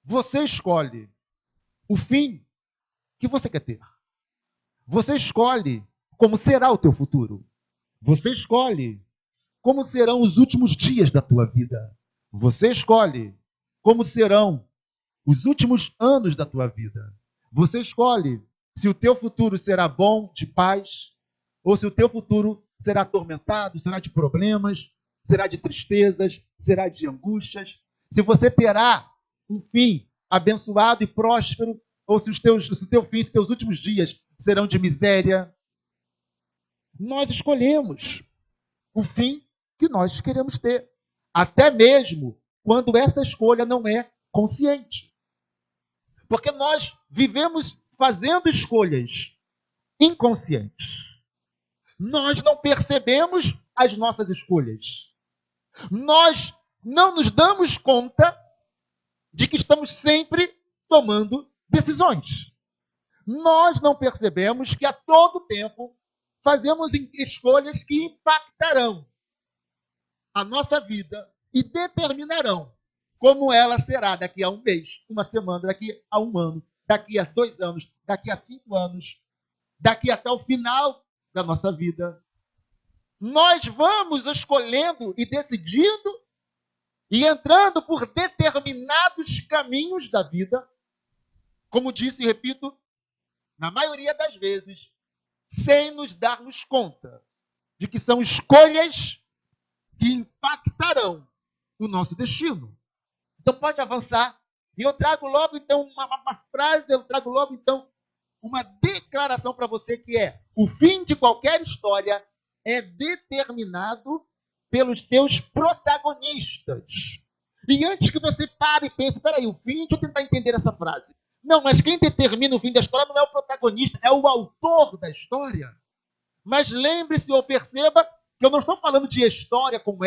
Você escolhe o fim que você quer ter. Você escolhe como será o teu futuro. Você escolhe como serão os últimos dias da tua vida. Você escolhe como serão os últimos anos da tua vida. Você escolhe se o teu futuro será bom, de paz, ou se o teu futuro será atormentado, será de problemas, será de tristezas, será de angústias. Se você terá um fim abençoado e próspero, ou se o teu fim, se os teus últimos dias serão de miséria. Nós escolhemos o fim que nós queremos ter. Até mesmo quando essa escolha não é consciente. Porque nós vivemos fazendo escolhas inconscientes. Nós não percebemos as nossas escolhas. Nós não nos damos conta de que estamos sempre tomando decisões. Nós não percebemos que a todo tempo fazemos escolhas que impactarão a nossa vida e determinarão como ela será daqui a um mês, uma semana, daqui a um ano, daqui a 2 anos, daqui a 5 anos, daqui até o final da nossa vida. Nós vamos escolhendo e decidindo e entrando por determinados caminhos da vida, como disse e repito, na maioria das vezes, sem nos darmos conta de que são escolhas que impactarão o nosso destino. Então pode avançar. E eu trago logo então uma frase, eu trago logo então uma declaração para você que é: o fim de qualquer história é determinado pelos seus protagonistas. E antes que você pare e pense, peraí, o fim, deixa eu tentar entender essa frase. Não, mas quem determina o fim da história não é o protagonista, é o autor da história. Mas lembre-se ou perceba que eu não estou falando de história como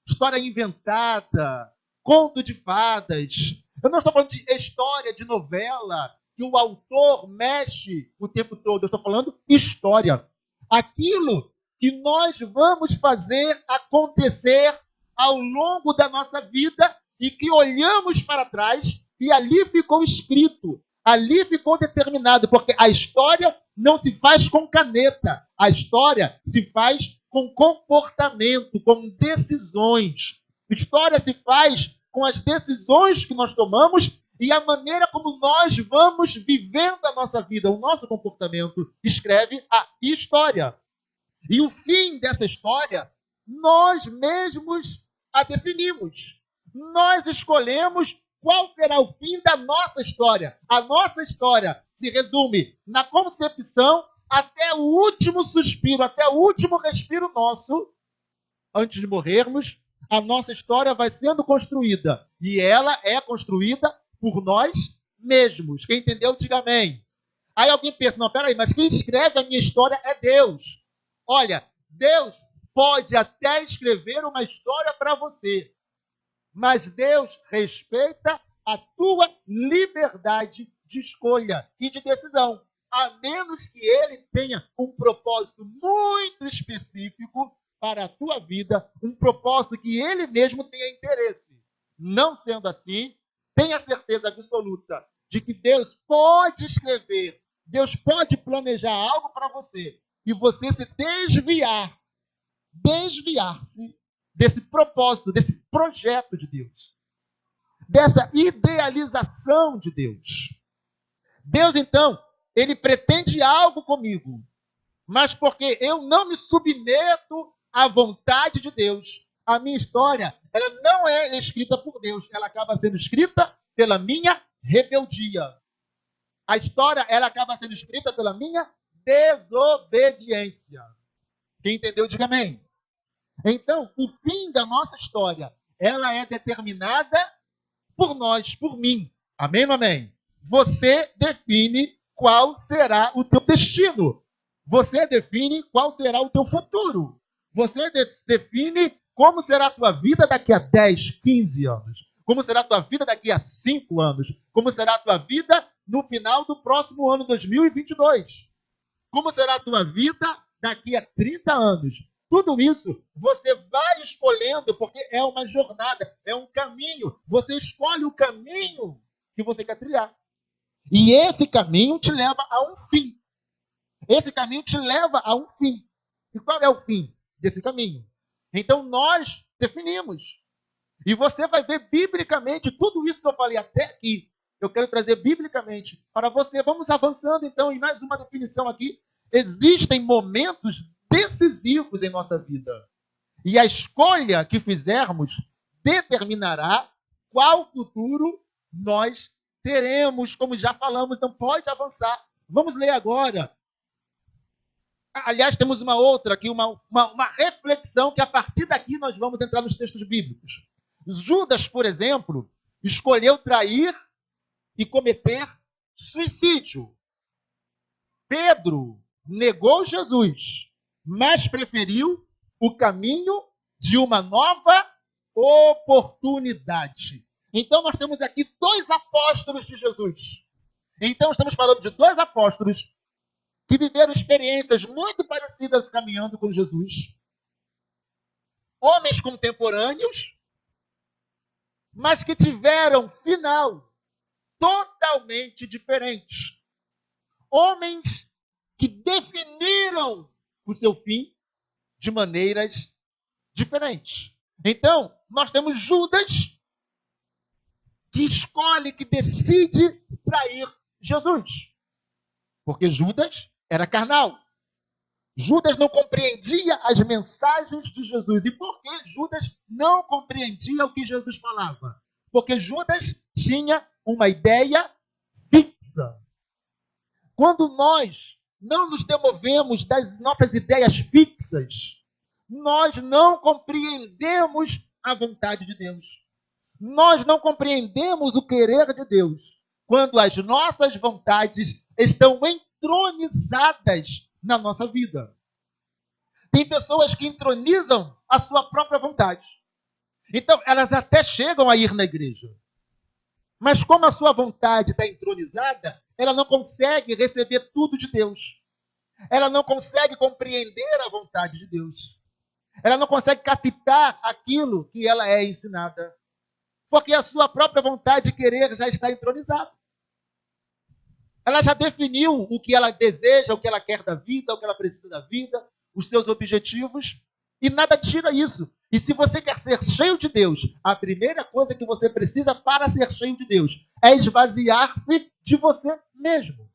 história inventada, conto de fadas. Eu não estou falando de história, de novela, que o autor mexe o tempo todo. Eu estou falando história. Aquilo que nós vamos fazer acontecer ao longo da nossa vida e que olhamos para trás e ali ficou escrito, ali ficou determinado, porque a história não se faz com caneta, a história se faz com comportamento, com decisões. História se faz com as decisões que nós tomamos e a maneira como nós vamos vivendo a nossa vida, o nosso comportamento, escreve a história. E o fim dessa história, nós mesmos a definimos. Nós escolhemos qual será o fim da nossa história. A nossa história se resume na concepção até o último suspiro, até o último respiro nosso, antes de morrermos, a nossa história vai sendo construída. E ela é construída por nós mesmos. Quem entendeu, diga amém. Aí alguém pensa, não, peraí, mas quem escreve a minha história é Deus. Olha, Deus pode até escrever uma história para você, mas Deus respeita a tua liberdade de escolha e de decisão, a menos que Ele tenha um propósito muito específico para a tua vida, um propósito que Ele mesmo tenha interesse. Não sendo assim, tenha certeza absoluta de que Deus pode escrever, Deus pode planejar algo para você, e você se desviar-se desse propósito, desse projeto de Deus, dessa idealização de Deus. Deus, então, Ele pretende algo comigo, mas porque eu não me submeto à vontade de Deus, a minha história, ela não é escrita por Deus, ela acaba sendo escrita pela minha rebeldia. A história, ela acaba sendo escrita pela minha desobediência. Quem entendeu, diga amém. Então, o fim da nossa história, ela é determinada por nós, por mim. Amém ou amém? Você define qual será o teu destino. Você define qual será o teu futuro. Você define como será a tua vida daqui a 10, 15 anos. Como será a tua vida daqui a 5 anos. Como será a tua vida no final do próximo ano, 2022. Como será a tua vida daqui a 30 anos. Tudo isso você vai escolhendo, porque é uma jornada, é um caminho. Você escolhe o caminho que você quer trilhar. E esse caminho te leva a um fim. Esse caminho te leva a um fim. E qual é o fim desse caminho? Então nós definimos. E você vai ver biblicamente tudo isso que eu falei até aqui. Eu quero trazer biblicamente para você. Vamos avançando então em mais uma definição aqui. Existem momentos decisivos em nossa vida. E a escolha que fizermos determinará qual futuro nós teremos, como já falamos. Então pode avançar. Vamos ler agora. Aliás, temos uma outra aqui, uma reflexão que a partir daqui nós vamos entrar nos textos bíblicos. Judas, por exemplo, escolheu trair e cometer suicídio. Pedro negou Jesus, mas preferiu o caminho de uma nova oportunidade. Então, nós temos aqui dois apóstolos de Jesus. Então, estamos falando de dois apóstolos que viveram experiências muito parecidas caminhando com Jesus. Homens contemporâneos, mas que tiveram final totalmente diferente. Homens que definiram o seu fim de maneiras diferentes. Então, nós temos Judas, que escolhe, que decide trair Jesus. Porque Judas era carnal. Judas não compreendia as mensagens de Jesus. E por que Judas não compreendia o que Jesus falava? Porque Judas tinha uma ideia fixa. Quando nós não nos demovemos das nossas ideias fixas, nós não compreendemos a vontade de Deus. Nós não compreendemos o querer de Deus. Quando as nossas vontades estão entronizadas na nossa vida. Tem pessoas que entronizam a sua própria vontade. Então, elas até chegam a ir na igreja. Mas como a sua vontade está entronizada, ela não consegue receber tudo de Deus. Ela não consegue compreender a vontade de Deus. Ela não consegue captar aquilo que ela é ensinada. Porque a sua própria vontade de querer já está entronizada. Ela já definiu o que ela deseja, o que ela quer da vida, o que ela precisa da vida, os seus objetivos, e nada tira isso. E se você quer ser cheio de Deus, a primeira coisa que você precisa para ser cheio de Deus é esvaziar-se de você mesmo.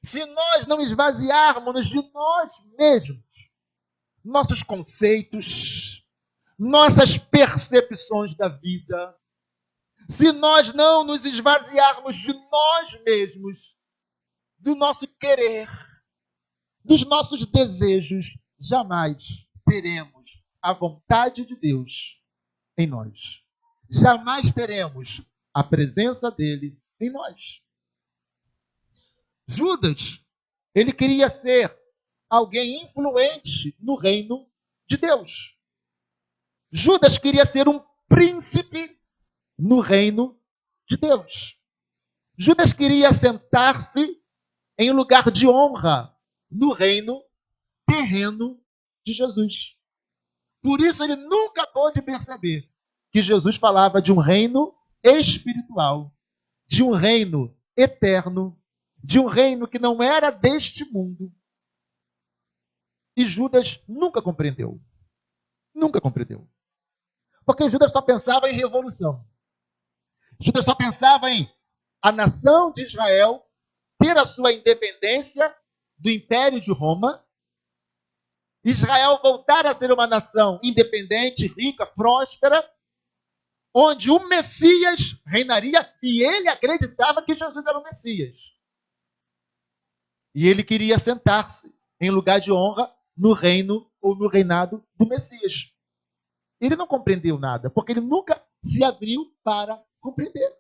Se nós não esvaziarmos de nós mesmos, nossos conceitos, nossas percepções da vida, se nós não nos esvaziarmos de nós mesmos, do nosso querer, dos nossos desejos, jamais teremos a vontade de Deus em nós. Jamais teremos a presença dele em nós. Judas, ele queria ser alguém influente no reino de Deus. Judas queria ser um príncipe no reino de Deus. Judas queria sentar-se em lugar de honra no reino terreno de Jesus. Por isso ele nunca pôde perceber que Jesus falava de um reino espiritual, de um reino eterno, de um reino que não era deste mundo. E Judas nunca compreendeu. Nunca compreendeu. Porque Judas só pensava em revolução. Judas só pensava em a nação de Israel ter a sua independência do Império de Roma, Israel voltar a ser uma nação independente, rica, próspera, onde o Messias reinaria, e ele acreditava que Jesus era o Messias. E ele queria sentar-se em lugar de honra no reino ou no reinado do Messias. Ele não compreendeu nada, porque ele nunca se abriu para compreender.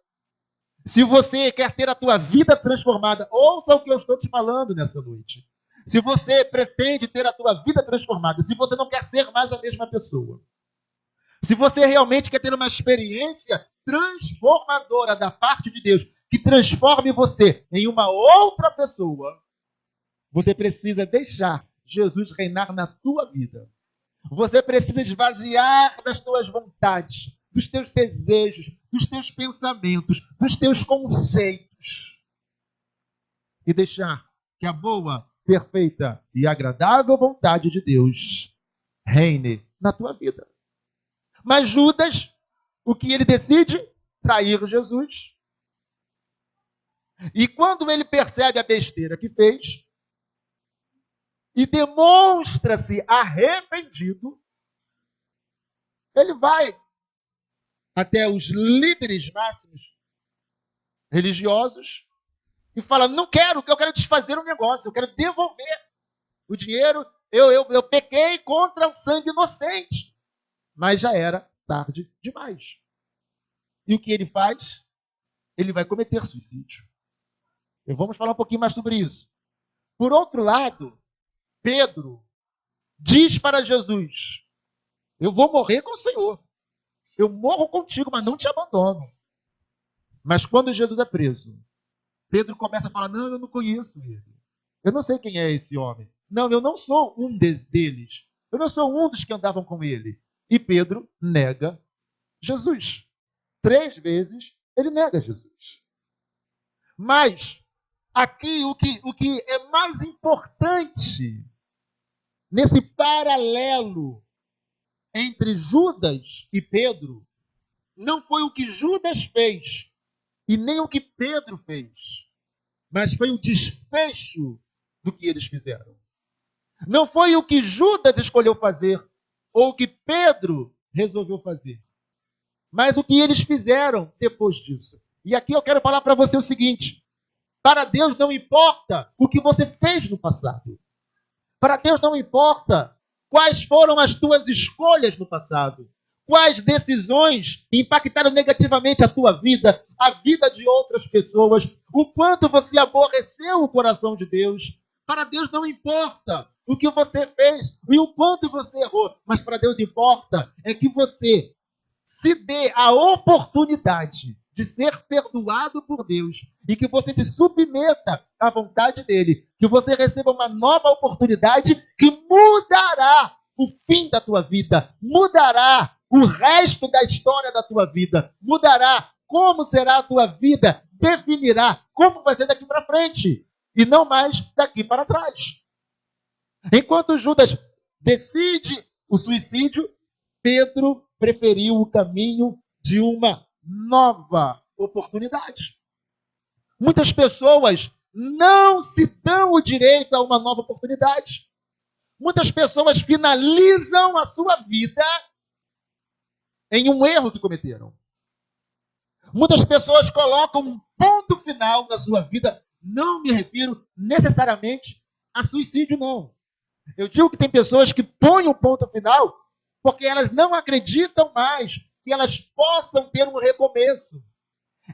Se você quer ter a tua vida transformada, ouça o que eu estou te falando nessa noite. Se você pretende ter a tua vida transformada, se você não quer ser mais a mesma pessoa, se você realmente quer ter uma experiência transformadora da parte de Deus, que transforme você em uma outra pessoa, você precisa deixar Jesus reinar na tua vida. Você precisa esvaziar das tuas vontades, dos teus desejos, dos teus pensamentos, dos teus conceitos. E deixar que a boa, perfeita e agradável vontade de Deus reine na tua vida. Mas Judas, o que ele decide? Trair Jesus. E quando ele percebe a besteira que fez e demonstra-se arrependido, ele vai até os líderes máximos religiosos e fala: não quero, eu quero desfazer o negócio, eu quero devolver o dinheiro, eu pequei contra o sangue inocente. Mas já era tarde demais. E o que ele faz? Ele vai cometer suicídio. E vamos falar um pouquinho mais sobre isso. Por outro lado, Pedro diz para Jesus: eu vou morrer com o Senhor. Eu morro contigo, mas não te abandono. Mas quando Jesus é preso, Pedro começa a falar: não, eu não conheço ele. Eu não sei quem é esse homem. Não, eu não sou um deles. Eu não sou um dos que andavam com ele. E Pedro nega Jesus. 3 vezes ele nega Jesus. Mas aqui o que é mais importante nesse paralelo entre Judas e Pedro não foi o que Judas fez e nem o que Pedro fez, mas foi o desfecho do que eles fizeram. Não foi o que Judas escolheu fazer ou o que Pedro resolveu fazer, mas o que eles fizeram depois disso. E aqui eu quero falar para você o seguinte: para Deus não importa o que você fez no passado. Para Deus não importa quais foram as tuas escolhas no passado. Quais decisões impactaram negativamente a tua vida, a vida de outras pessoas, o quanto você aborreceu o coração de Deus. Para Deus não importa o que você fez e o quanto você errou, mas para Deus importa é que você se dê a oportunidade de ser perdoado por Deus e que você se submeta à vontade dele, que você receba uma nova oportunidade que mudará o fim da tua vida, mudará o resto da história da tua vida, mudará como será a tua vida, definirá como vai ser daqui para frente e não mais daqui para trás. Enquanto Judas decide o suicídio, Pedro preferiu o caminho de uma nova oportunidade. Muitas pessoas não se dão o direito a uma nova oportunidade. Muitas pessoas finalizam a sua vida em um erro que cometeram. Muitas pessoas colocam um ponto final na sua vida. Não me refiro necessariamente a suicídio, não. Eu digo que tem pessoas que põem um ponto final porque elas não acreditam mais que elas possam ter um recomeço.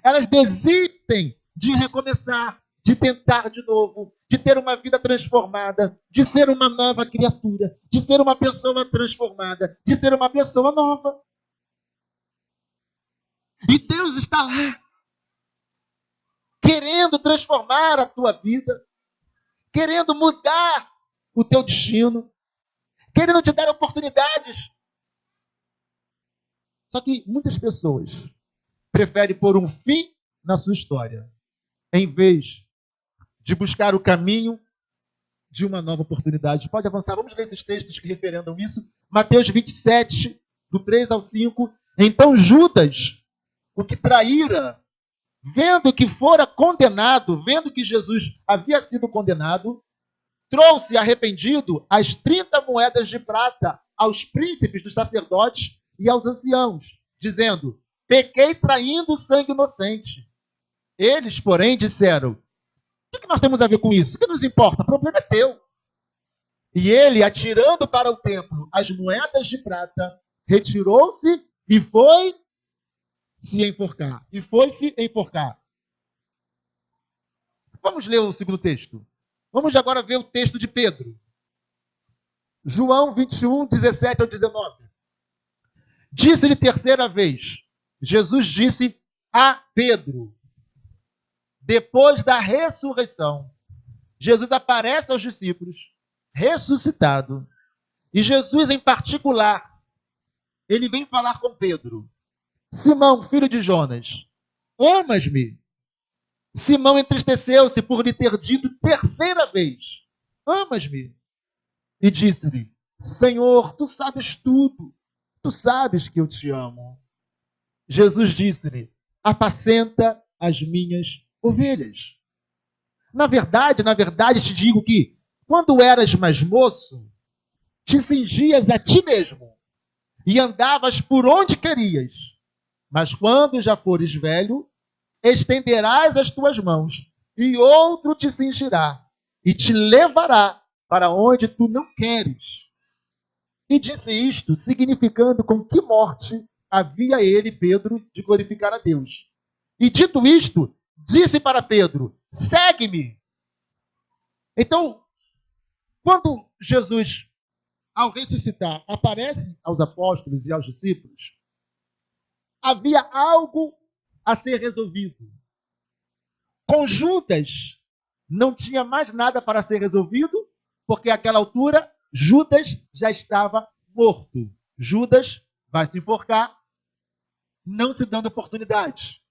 Elas desistem de recomeçar, de tentar de novo, de ter uma vida transformada, de ser uma nova criatura, de ser uma pessoa transformada, de ser uma pessoa nova. E Deus está lá, querendo transformar a tua vida, querendo mudar o teu destino, querendo te dar oportunidades. Só que muitas pessoas preferem pôr um fim na sua história, em vez de buscar o caminho de uma nova oportunidade. Pode avançar, vamos ler esses textos que referendam isso. Mateus 27, do 3 ao 5. Então Judas, o que traíra, vendo que fora condenado, vendo que Jesus havia sido condenado, trouxe arrependido as 30 moedas de prata aos príncipes dos sacerdotes e aos anciãos, dizendo: pequei traindo o sangue inocente. Eles, porém, disseram: o que nós temos a ver com isso? O que nos importa? O problema é teu. E ele, atirando para o templo as moedas de prata, retirou-se e foi se enforcar. E foi se enforcar. Vamos ler o segundo texto. Vamos agora ver o texto de Pedro. João 21, 17 ao 19. Disse-lhe terceira vez, Jesus disse a Pedro, depois da ressurreição, Jesus aparece aos discípulos, ressuscitado, e Jesus em particular, ele vem falar com Pedro. Simão, filho de Jonas, amas-me? Simão entristeceu-se por lhe ter dito terceira vez: amas-me? E disse-lhe: Senhor, tu sabes tudo. Tu sabes que eu te amo. Jesus disse-lhe: apacenta as minhas ovelhas. Na verdade, te digo que, quando eras mais moço, te cingias a ti mesmo e andavas por onde querias. Mas quando já fores velho, estenderás as tuas mãos, e outro te cingirá, e te levará para onde tu não queres. E disse isto, significando com que morte havia ele, Pedro, de glorificar a Deus. E dito isto, disse para Pedro: segue-me. Então, quando Jesus, ao ressuscitar, aparece aos apóstolos e aos discípulos, havia algo a ser resolvido. Com Judas, não tinha mais nada para ser resolvido, porque àquela altura Judas já estava morto. Judas vai se enforcar, não se dando oportunidade.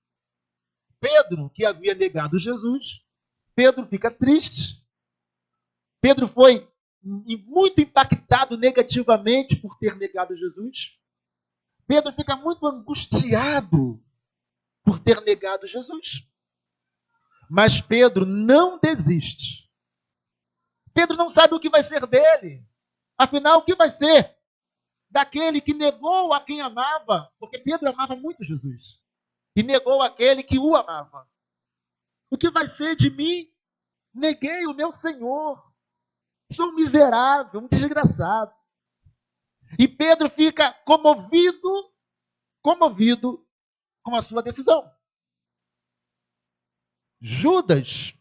Pedro, que havia negado Jesus, Pedro fica triste. Pedro foi muito impactado negativamente por ter negado Jesus. Pedro fica muito angustiado por ter negado Jesus. Mas Pedro não desiste. Pedro não sabe o que vai ser dele. Afinal, o que vai ser daquele que negou a quem amava? Porque Pedro amava muito Jesus. E negou aquele que o amava. O que vai ser de mim? Neguei o meu Senhor. Sou um miserável, um desgraçado. E Pedro fica comovido com a sua decisão. Judas,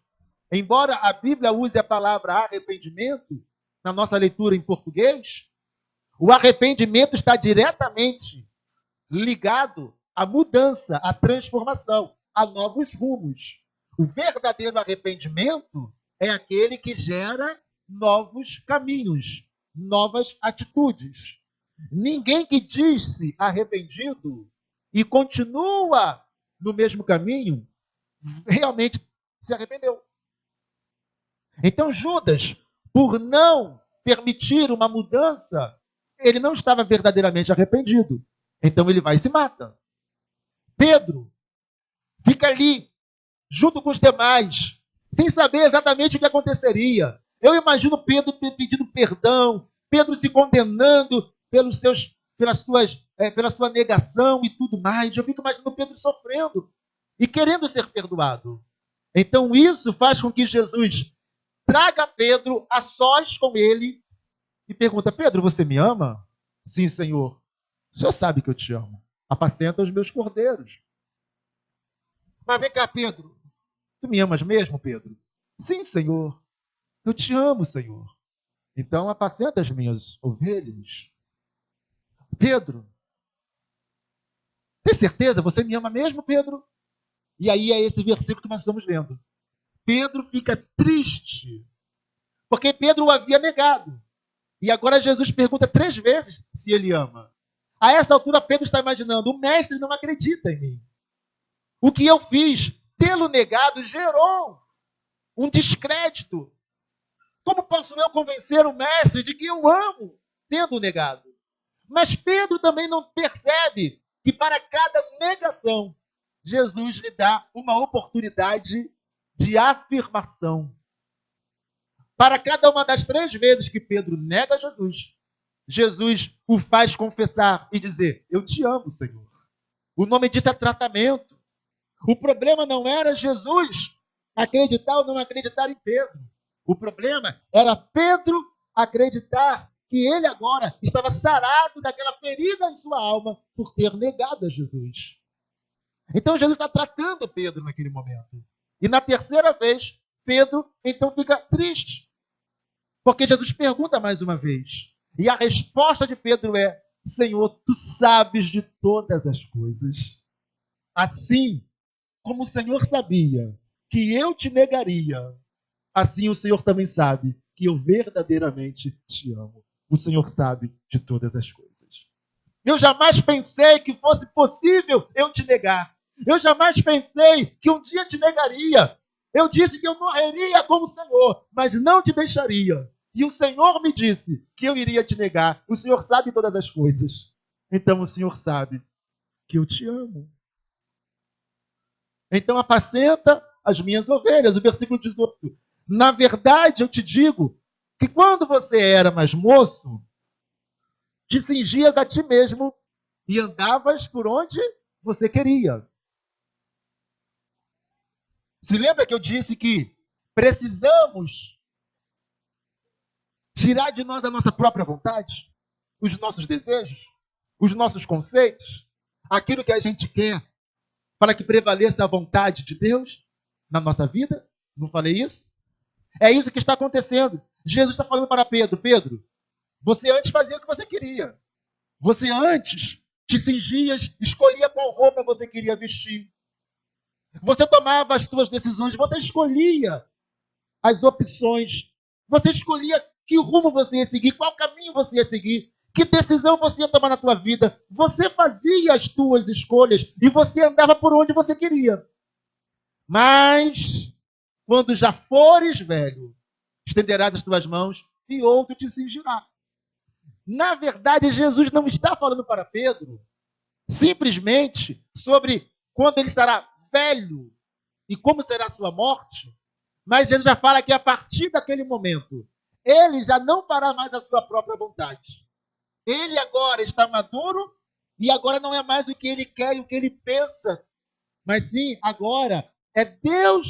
embora a Bíblia use a palavra arrependimento, na nossa leitura em português, o arrependimento está diretamente ligado à mudança, à transformação, a novos rumos. O verdadeiro arrependimento é aquele que gera novos caminhos, novas atitudes. Ninguém que diz-se arrependido e continua no mesmo caminho, realmente se arrependeu. Então Judas, por não permitir uma mudança, ele não estava verdadeiramente arrependido. Então ele vai e se mata. Pedro fica ali, junto com os demais, sem saber exatamente o que aconteceria. Eu imagino Pedro ter pedido perdão, Pedro se condenando pela sua negação e tudo mais. Eu fico imaginando Pedro sofrendo e querendo ser perdoado. Então isso faz com que Jesus traga Pedro a sós com ele e pergunta: Pedro, você me ama? Sim, Senhor. O Senhor sabe que eu te amo. Apacenta os meus cordeiros. Mas vem cá, Pedro. Tu me amas mesmo, Pedro? Sim, Senhor. Eu te amo, Senhor. Então apacenta as minhas ovelhas. Pedro, tem certeza? Você me ama mesmo, Pedro? E aí é esse versículo que nós estamos lendo. Pedro fica triste, porque Pedro o havia negado. E agora Jesus pergunta 3 vezes se ele ama. A essa altura, Pedro está imaginando: o mestre não acredita em mim. O que eu fiz, tê-lo negado, gerou um descrédito. Como posso eu convencer o mestre de que eu amo, tendo negado? Mas Pedro também não percebe que para cada negação, Jesus lhe dá uma oportunidade de afirmação. Para cada uma das 3 vezes que Pedro nega Jesus, Jesus o faz confessar e dizer: eu te amo, Senhor. O nome disso é tratamento. O problema não era Jesus acreditar ou não acreditar em Pedro. O problema era Pedro acreditar que ele agora estava sarado daquela ferida em sua alma por ter negado a Jesus. Então Jesus está tratando Pedro naquele momento. E na terceira vez, Pedro então fica triste. Porque Jesus pergunta mais uma vez. E a resposta de Pedro é: Senhor, tu sabes de todas as coisas. Assim como o Senhor sabia que eu te negaria, assim o Senhor também sabe que eu verdadeiramente te amo. O Senhor sabe de todas as coisas. Eu jamais pensei que fosse possível eu te negar. Eu jamais pensei que um dia te negaria. Eu disse que eu morreria como o Senhor, mas não te deixaria. E o Senhor me disse que eu iria te negar. O Senhor sabe todas as coisas. Então o Senhor sabe que eu te amo. Então apacenta as minhas ovelhas. O versículo 18. Na verdade, eu te digo que quando você era mais moço, te cingias a ti mesmo e andavas por onde você queria. Se lembra que eu disse que precisamos tirar de nós a nossa própria vontade, os nossos desejos, os nossos conceitos, aquilo que a gente quer, para que prevaleça a vontade de Deus na nossa vida? Não falei isso? É isso que está acontecendo. Jesus está falando para Pedro: Pedro, você antes fazia o que você queria. Você antes te cingias, escolhia qual roupa você queria vestir. Você tomava as suas decisões, você escolhia as opções, você escolhia que rumo você ia seguir, qual caminho você ia seguir, que decisão você ia tomar na tua vida. Você fazia as tuas escolhas e você andava por onde você queria. Mas, quando já fores velho, estenderás as tuas mãos e outro te cingirá. Na verdade, Jesus não está falando para Pedro simplesmente sobre quando ele estará velho e como será a sua morte, mas Jesus já fala que a partir daquele momento, ele já não fará mais a sua própria vontade. Ele agora está maduro e agora não é mais o que ele quer e o que ele pensa, mas sim, agora é Deus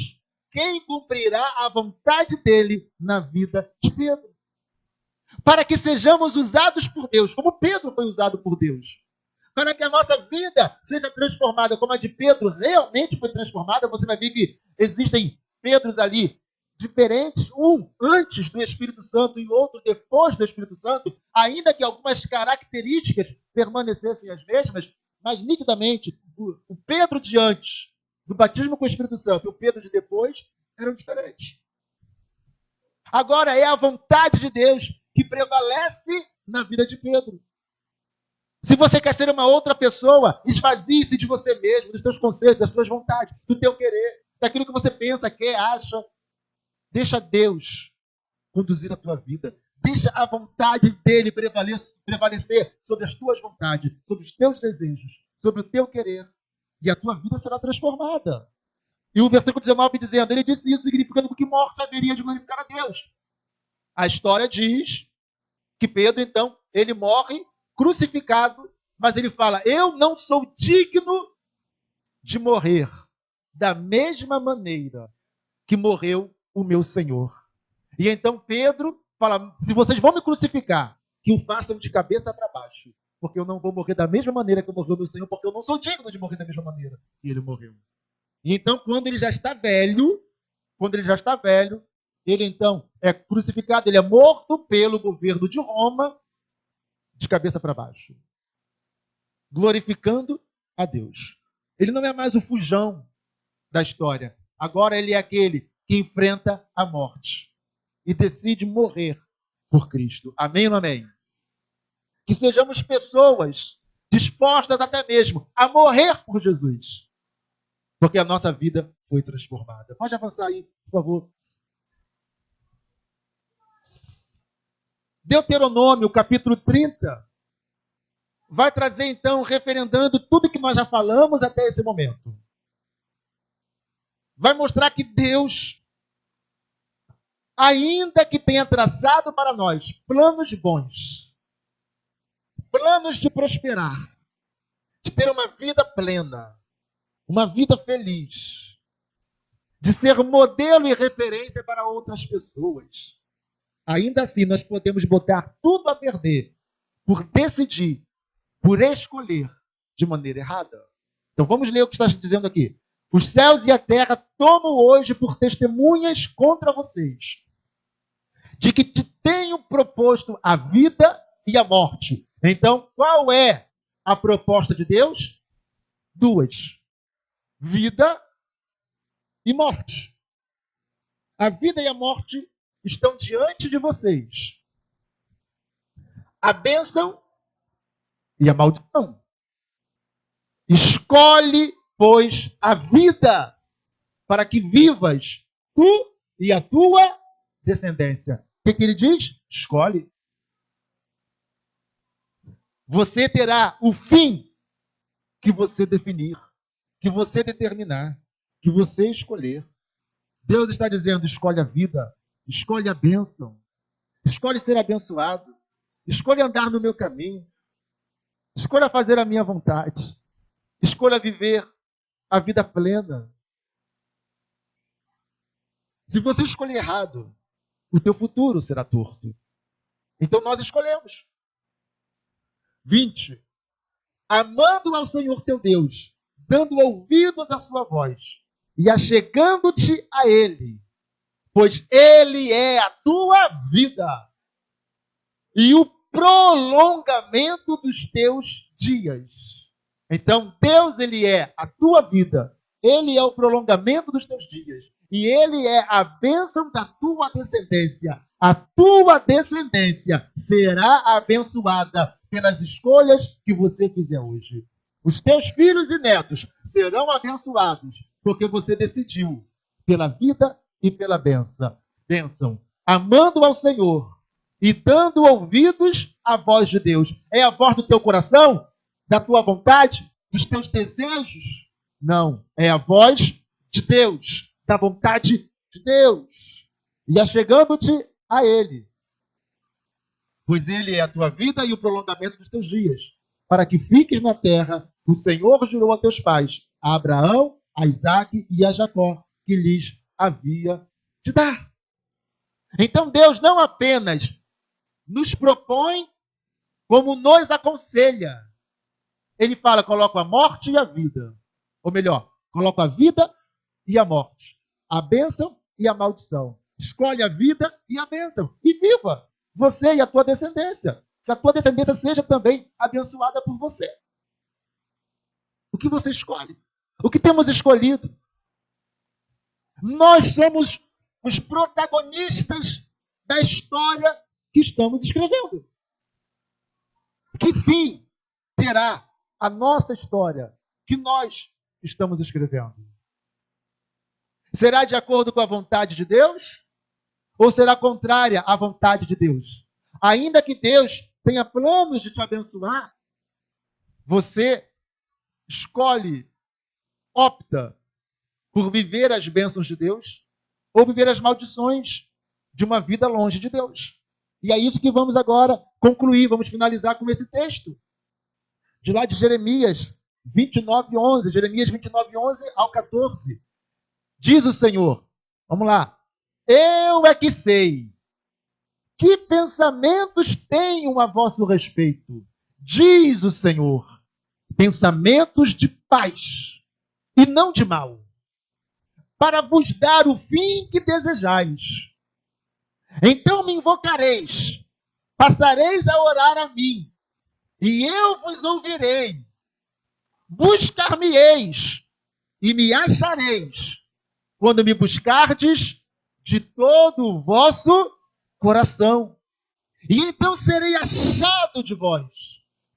quem cumprirá a vontade dele na vida de Pedro. Para que sejamos usados por Deus, como Pedro foi usado por Deus. Para que a nossa vida seja transformada, como a de Pedro realmente foi transformada. Você vai ver que existem Pedros ali diferentes, um antes do Espírito Santo e outro depois do Espírito Santo, ainda que algumas características permanecessem as mesmas, mas nitidamente o Pedro de antes do batismo com o Espírito Santo e o Pedro de depois eram diferentes. Agora é a vontade de Deus que prevalece na vida de Pedro. Se você quer ser uma outra pessoa, esvazie-se de você mesmo, dos seus conceitos, das suas vontades, do teu querer, daquilo que você pensa, quer, acha. Deixa Deus conduzir a tua vida. Deixa a vontade dele prevalecer sobre as tuas vontades, sobre os teus desejos, sobre o teu querer. E a tua vida será transformada. E o versículo 19 dizendo, ele disse isso, significando que morte haveria de glorificar a Deus. A história diz que Pedro, então, ele morre crucificado, mas ele fala, eu não sou digno de morrer da mesma maneira que morreu o meu Senhor. E então Pedro fala, se vocês vão me crucificar, que o façam de cabeça para baixo, porque eu não vou morrer da mesma maneira que morreu o meu Senhor, porque eu não sou digno de morrer da mesma maneira que ele morreu. E então, quando ele já está velho, ele então é crucificado, ele é morto pelo governo de Roma, de cabeça para baixo, glorificando a Deus. Ele não é mais o fujão da história. Agora ele é aquele que enfrenta a morte e decide morrer por Cristo. Amém ou não amém? Que sejamos pessoas dispostas até mesmo a morrer por Jesus, porque a nossa vida foi transformada. Pode avançar aí, por favor. Deuteronômio, capítulo 30, vai trazer, então, referendando tudo que nós já falamos até esse momento. Vai mostrar que Deus, ainda que tenha traçado para nós planos bons, planos de prosperar, de ter uma vida plena, uma vida feliz, de ser modelo e referência para outras pessoas, ainda assim nós podemos botar tudo a perder por decidir, por escolher de maneira errada. Então vamos ler o que está dizendo aqui. Os céus e a terra tomam hoje por testemunhas contra vocês, de que te tenho proposto a vida e a morte. Então, qual é a proposta de Deus? Duas: vida e morte. A vida e a morte estão diante de vocês. A bênção e a maldição. Escolhe, pois, a vida, para que vivas tu e a tua descendência. O que ele diz? Escolhe. Você terá o fim que você definir, que você determinar, que você escolher. Deus está dizendo, escolhe a vida, escolhe a bênção, escolhe ser abençoado, escolhe andar no meu caminho, escolha fazer a minha vontade, escolha viver a vida plena. Se você escolher errado, o teu futuro será torto. Então nós escolhemos. 20. Amando ao Senhor teu Deus, dando ouvidos à sua voz, e achegando-te a Ele, pois Ele é a tua vida e o prolongamento dos teus dias. Então, Deus, Ele é a tua vida, Ele é o prolongamento dos teus dias, e Ele é a bênção da tua descendência. A tua descendência será abençoada pelas escolhas que você fizer hoje. Os teus filhos e netos serão abençoados, porque você decidiu pela vida e pela bênção. Amando ao Senhor e dando ouvidos à voz de Deus. É a voz do teu coração? Da tua vontade? Dos teus desejos? Não. É a voz de Deus, da vontade de Deus. E achegando-te a Ele. Pois Ele é a tua vida e o prolongamento dos teus dias, para que fiques na terra. O Senhor jurou a teus pais, a Abraão, a Isaque e a Jacó, que lhes havia de dar. Então Deus não apenas nos propõe, como nos aconselha. Ele fala, coloca a morte e a vida. Ou melhor, coloca a vida e a morte. A bênção e a maldição. Escolhe a vida e a bênção. E viva você e a tua descendência. Que a tua descendência seja também abençoada por você. O que você escolhe? O que temos escolhido? Nós somos os protagonistas da história que estamos escrevendo. Que fim terá a nossa história que nós estamos escrevendo? Será de acordo com a vontade de Deus? Ou será contrária à vontade de Deus? Ainda que Deus tenha planos de te abençoar, você escolhe, opta por viver as bênçãos de Deus ou viver as maldições de uma vida longe de Deus. E é isso que vamos agora concluir, vamos finalizar com esse texto. De lá de Jeremias 29:11, Jeremias 29:11 ao 14. Diz o Senhor, vamos lá, eu é que sei que pensamentos tenho a vosso respeito, diz o Senhor, pensamentos de paz e não de mal, para vos dar o fim que desejais. Então me invocareis, passareis a orar a mim, e eu vos ouvirei. Buscar-me-eis e me achareis, quando me buscardes de todo o vosso coração. E então serei achado de vós.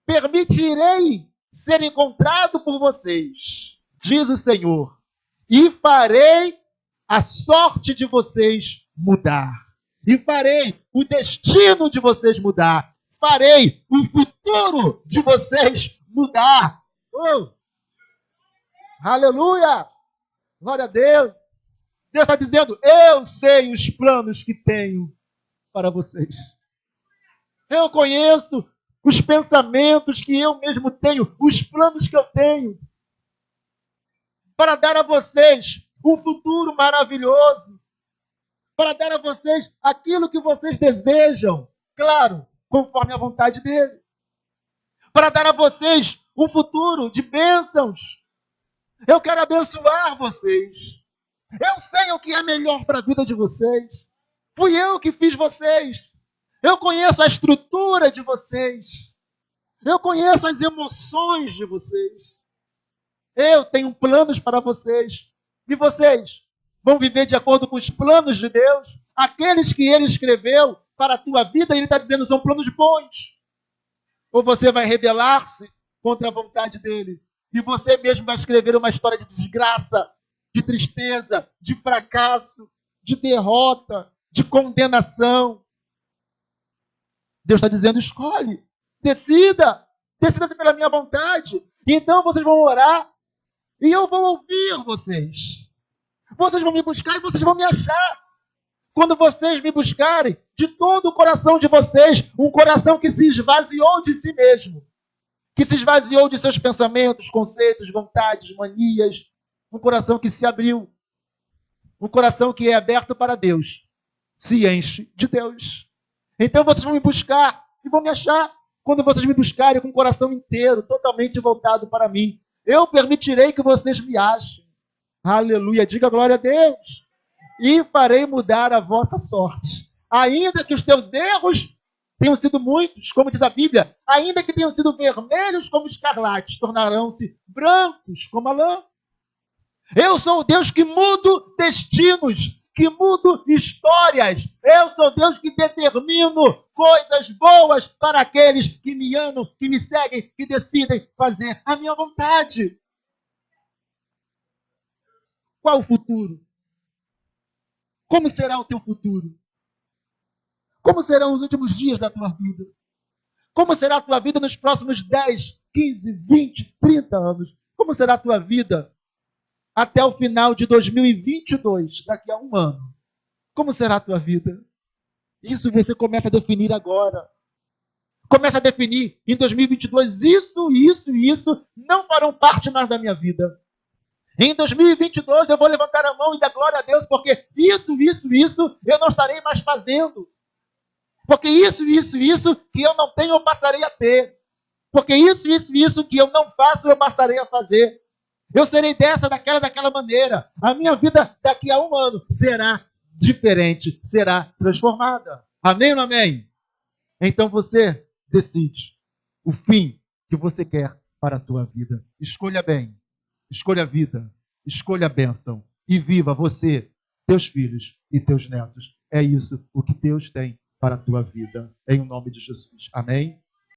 Permitirei ser encontrado por vocês, diz o Senhor, e farei a sorte de vocês mudar. E farei o destino de vocês mudar. Farei o futuro de vocês mudar. Oh! Aleluia! Glória a Deus! Deus está dizendo, eu sei os planos que tenho para vocês. Eu conheço os pensamentos que eu mesmo tenho, os planos que eu tenho, para dar a vocês um futuro maravilhoso, para dar a vocês aquilo que vocês desejam, claro, conforme a vontade dele, para dar a vocês um futuro de bênçãos. Eu quero abençoar vocês. Eu sei o que é melhor para a vida de vocês. Fui eu que fiz vocês. Eu conheço a estrutura de vocês. Eu conheço as emoções de vocês. Eu tenho planos para vocês. E vocês vão viver de acordo com os planos de Deus. Aqueles que Ele escreveu para a tua vida, Ele está dizendo, são planos bons. Ou você vai rebelar-se contra a vontade dele? E você mesmo vai escrever uma história de desgraça, de tristeza, de fracasso, de derrota, de condenação. Deus está dizendo, escolhe, decida-se pela minha vontade. Então vocês vão orar e eu vou ouvir vocês. Vocês vão me buscar e vocês vão me achar. Quando vocês me buscarem de todo o coração de vocês, um coração que se esvaziou de si mesmo, que se esvaziou de seus pensamentos, conceitos, vontades, manias, um coração que se abriu, um coração que é aberto para Deus, se enche de Deus. Então vocês vão me buscar e vão me achar. Quando vocês me buscarem com o coração inteiro, totalmente voltado para mim, eu permitirei que vocês me achem. Aleluia, diga glória a Deus. E farei mudar a vossa sorte. Ainda que os teus erros tenham sido muitos, como diz a Bíblia, ainda que tenham sido vermelhos como escarlates, tornarão-se brancos como a lã. Eu sou o Deus que mudo destinos, que mudo histórias. Eu sou o Deus que determino coisas boas para aqueles que me amam, que me seguem, que decidem fazer a minha vontade. Qual o futuro? Como será o teu futuro? Como serão os últimos dias da tua vida? Como será a tua vida nos próximos 10, 15, 20, 30 anos? Como será a tua vida até o final de 2022, daqui a um ano? Como será a tua vida? Isso você começa a definir agora. Começa a definir em 2022, isso não farão parte mais da minha vida. Em 2022 eu vou levantar a mão e dar glória a Deus, porque isso eu não estarei mais fazendo. Porque isso que eu não tenho eu passarei a ter. Porque isso que eu não faço eu passarei a fazer. Eu serei daquela maneira. A minha vida daqui a um ano será diferente, será transformada. Amém ou não amém? Então você decide o fim que você quer para a tua vida. Escolha bem. Escolha a vida, escolha a bênção e viva você, teus filhos e teus netos. É isso o que Deus tem para a tua vida. Em nome de Jesus. Amém?